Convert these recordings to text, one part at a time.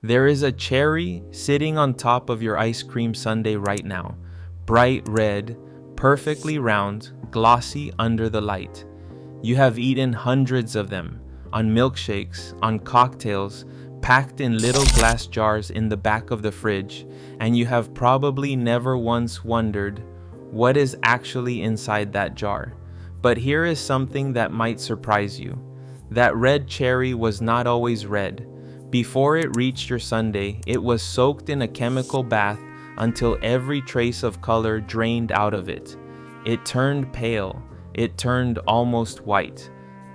There is a cherry sitting on top of your ice cream sundae right now, bright red, perfectly round, glossy under the light. You have eaten hundreds of them, on milkshakes, on cocktails, packed in little glass jars in the back of the fridge, and you have probably never once wondered what is actually inside that jar. But here is something that might surprise you. That red cherry was not always red. Before it reached your sundae, it was soaked in a chemical bath until every trace of color drained out of it. It turned pale. It turned almost white.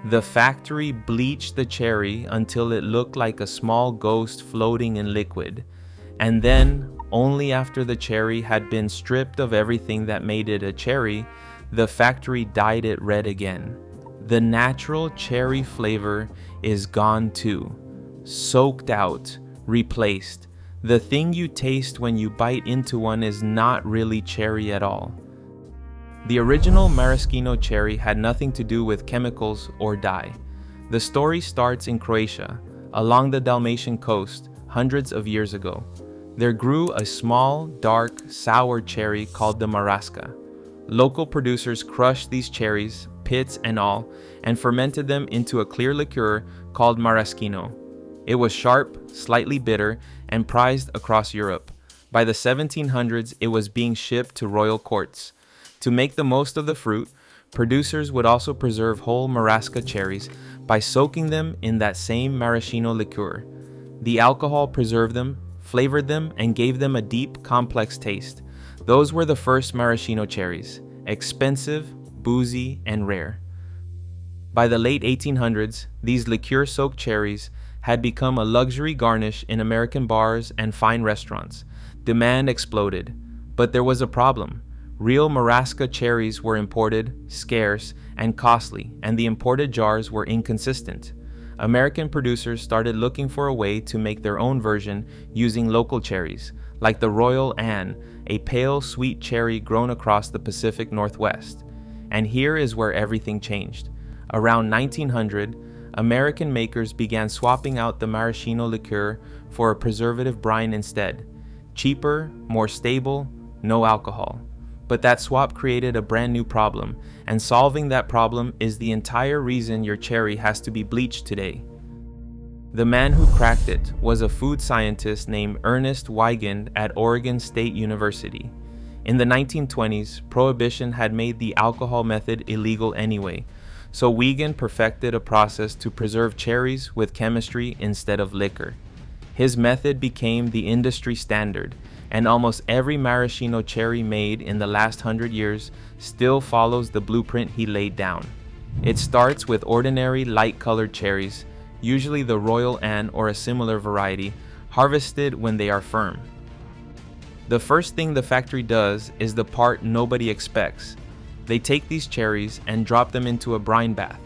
The factory bleached the cherry until it looked like a small ghost floating in liquid. And then, only after the cherry had been stripped of everything that made it a cherry, the factory dyed it red again. The natural cherry flavor is gone too. Soaked out, replaced. The thing you taste when you bite into one is not really cherry at all. The original maraschino cherry had nothing to do with chemicals or dye. The story starts in Croatia, along the Dalmatian coast, hundreds of years ago. There grew a small, dark, sour cherry called the marasca. Local producers crushed these cherries, pits and all, and fermented them into a clear liqueur called maraschino. It was sharp, slightly bitter, and prized across Europe. By the 1700s, it was being shipped to royal courts. To make the most of the fruit, producers would also preserve whole marasca cherries by soaking them in that same maraschino liqueur. The alcohol preserved them, flavored them, and gave them a deep, complex taste. Those were the first maraschino cherries, expensive, boozy, and rare. By the late 1800s, these liqueur-soaked cherries had become a luxury garnish in American bars and fine restaurants. Demand exploded, but there was a problem. Real marasca cherries were imported, scarce, and costly, and the imported jars were inconsistent. American producers started looking for a way to make their own version using local cherries, like the Royal Anne, a pale, sweet cherry grown across the Pacific Northwest. And here is where everything changed. Around 1900, American makers began swapping out the maraschino liqueur for a preservative brine instead. Cheaper, more stable, no alcohol. But that swap created a brand new problem, and solving that problem is the entire reason your cherry has to be bleached today. The man who cracked it was a food scientist named Ernest Weigand at Oregon State University. In the 1920s, Prohibition had made the alcohol method illegal anyway, so Weigand perfected a process to preserve cherries with chemistry instead of liquor. His method became the industry standard, and almost every maraschino cherry made in the last 100 years still follows the blueprint he laid down. It starts with ordinary light-colored cherries, usually the Royal Anne or a similar variety, harvested when they are firm. The first thing the factory does is the part nobody expects. They take these cherries and drop them into a brine bath.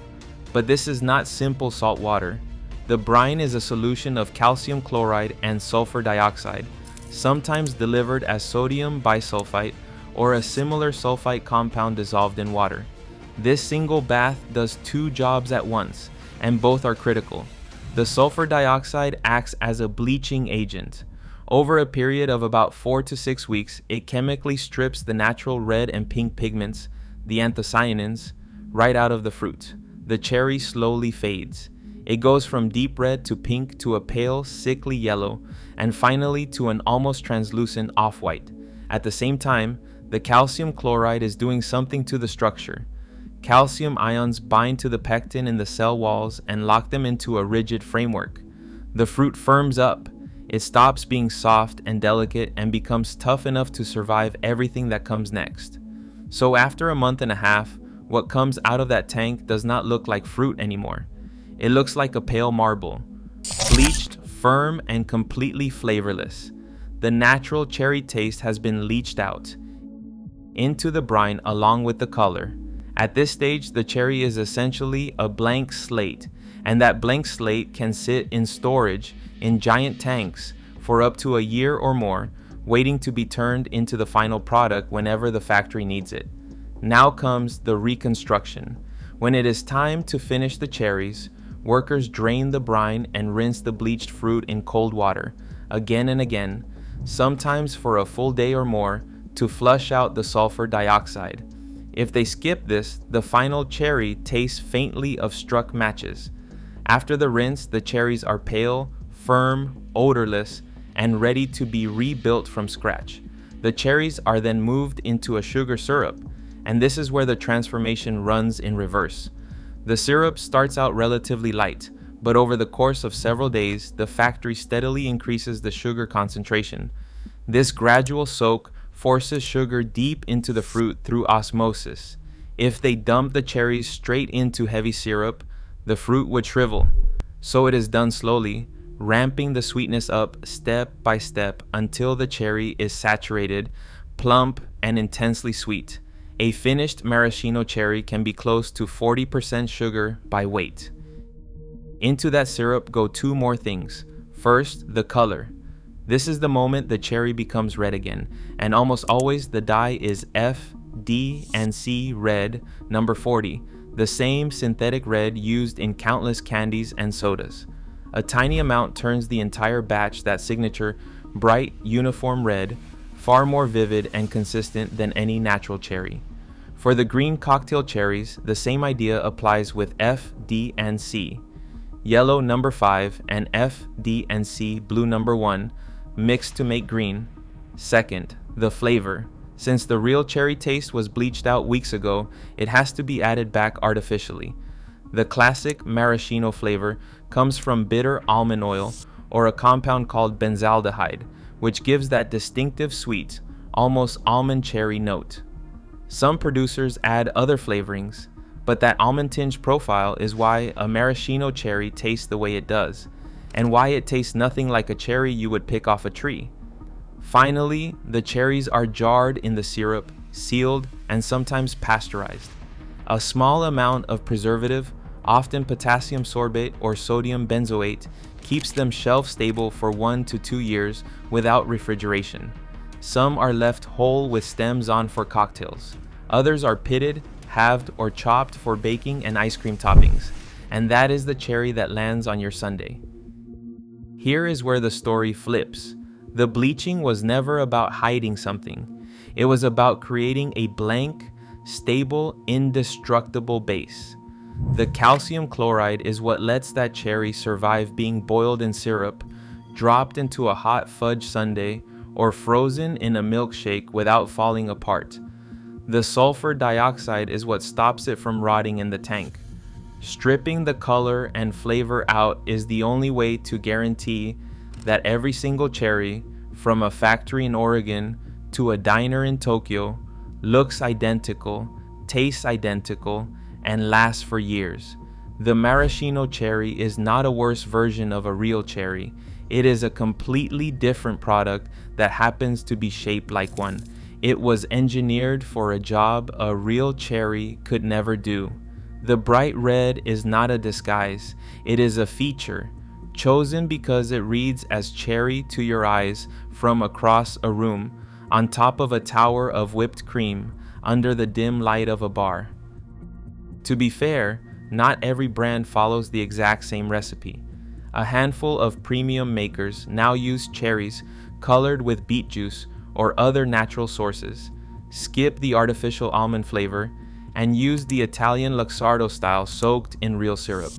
But this is not simple salt water. The brine is a solution of calcium chloride and sulfur dioxide, sometimes delivered as sodium bisulfite or a similar sulfite compound dissolved in water. This single bath does two jobs at once, and both are critical. The sulfur dioxide acts as a bleaching agent. Over a period of about 4 to 6 weeks, it chemically strips the natural red and pink pigments, the anthocyanins, right out of the fruit. The cherry slowly fades. It goes from deep red to pink to a pale, sickly yellow, and finally to an almost translucent off-white. At the same time, the calcium chloride is doing something to the structure. Calcium ions bind to the pectin in the cell walls and lock them into a rigid framework. The fruit firms up. It stops being soft and delicate and becomes tough enough to survive everything that comes next. So after a month and a half, what comes out of that tank does not look like fruit anymore. It looks like a pale marble, bleached, firm, and completely flavorless. The natural cherry taste has been leached out into the brine along with the color. At this stage, the cherry is essentially a blank slate, and that blank slate can sit in storage in giant tanks for up to a year or more, waiting to be turned into the final product whenever the factory needs it. Now comes the reconstruction. When it is time to finish the cherries, workers drain the brine and rinse the bleached fruit in cold water, again and again, sometimes for a full day or more, to flush out the sulfur dioxide. If they skip this, the final cherry tastes faintly of struck matches. After the rinse, the cherries are pale, firm, odorless, and ready to be rebuilt from scratch. The cherries are then moved into a sugar syrup, and this is where the transformation runs in reverse. The syrup starts out relatively light, but over the course of several days, the factory steadily increases the sugar concentration. This gradual soak forces sugar deep into the fruit through osmosis. If they dump the cherries straight into heavy syrup, the fruit would shrivel. So it is done slowly, ramping the sweetness up step by step until the cherry is saturated, plump, and intensely sweet. A finished maraschino cherry can be close to 40% sugar by weight. Into that syrup go two more things. First, the color. This is the moment the cherry becomes red again, and almost always the dye is F, D, and C red, number 40, the same synthetic red used in countless candies and sodas. A tiny amount turns the entire batch that signature, bright, uniform red, far more vivid and consistent than any natural cherry. For the green cocktail cherries, the same idea applies with F, D, and C. Yellow number 5 and F, D, and C blue number 1 mixed to make green. Second, the flavor. Since the real cherry taste was bleached out weeks ago, it has to be added back artificially. The classic maraschino flavor comes from bitter almond oil or a compound called benzaldehyde, which gives that distinctive sweet, almost almond cherry note. Some producers add other flavorings, but that almond-tinged profile is why a maraschino cherry tastes the way it does, and why it tastes nothing like a cherry you would pick off a tree. Finally, the cherries are jarred in the syrup, sealed, and sometimes pasteurized. A small amount of preservative, often potassium sorbate or sodium benzoate, keeps them shelf-stable for 1 to 2 years without refrigeration. Some are left whole with stems on for cocktails. Others are pitted, halved, or chopped for baking and ice cream toppings. And that is the cherry that lands on your sundae. Here is where the story flips. The bleaching was never about hiding something. It was about creating a blank, stable, indestructible base. The calcium chloride is what lets that cherry survive being boiled in syrup, dropped into a hot fudge sundae, or frozen in a milkshake without falling apart. The sulfur dioxide is what stops it from rotting in the tank. Stripping the color and flavor out is the only way to guarantee that every single cherry, from a factory in Oregon to a diner in Tokyo, looks identical, tastes identical, and lasts for years. The maraschino cherry is not a worse version of a real cherry. It is a completely different product that happens to be shaped like one. It was engineered for a job a real cherry could never do. The bright red is not a disguise, it is a feature, chosen because it reads as cherry to your eyes from across a room, on top of a tower of whipped cream, under the dim light of a bar. To be fair, not every brand follows the exact same recipe. A handful of premium makers now use cherries colored with beet juice or other natural sources, skip the artificial almond flavor, and use the Italian Luxardo style soaked in real syrup.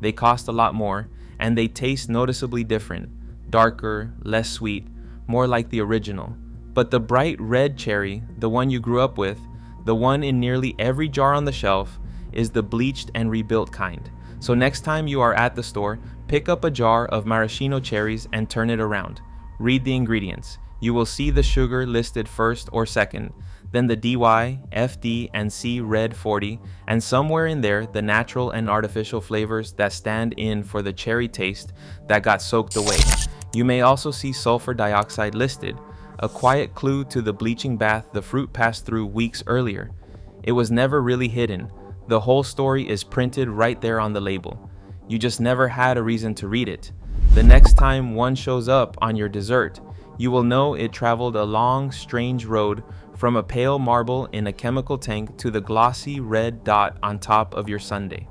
They cost a lot more, and they taste noticeably different, darker, less sweet, more like the original. But the bright red cherry, the one you grew up with, the one in nearly every jar on the shelf, is the bleached and rebuilt kind. So next time you are at the store, pick up a jar of maraschino cherries and turn it around. Read the ingredients. You will see the sugar listed first or second, then the DY, FD, and C red 40, and somewhere in there the natural and artificial flavors that stand in for the cherry taste that got soaked away. You may also see sulfur dioxide listed, a quiet clue to the bleaching bath the fruit passed through weeks earlier. It was never really hidden. The whole story is printed right there on the label. You just never had a reason to read it. The next time one shows up on your dessert, you will know it traveled a long, strange road from a pale marble in a chemical tank to the glossy red dot on top of your sundae.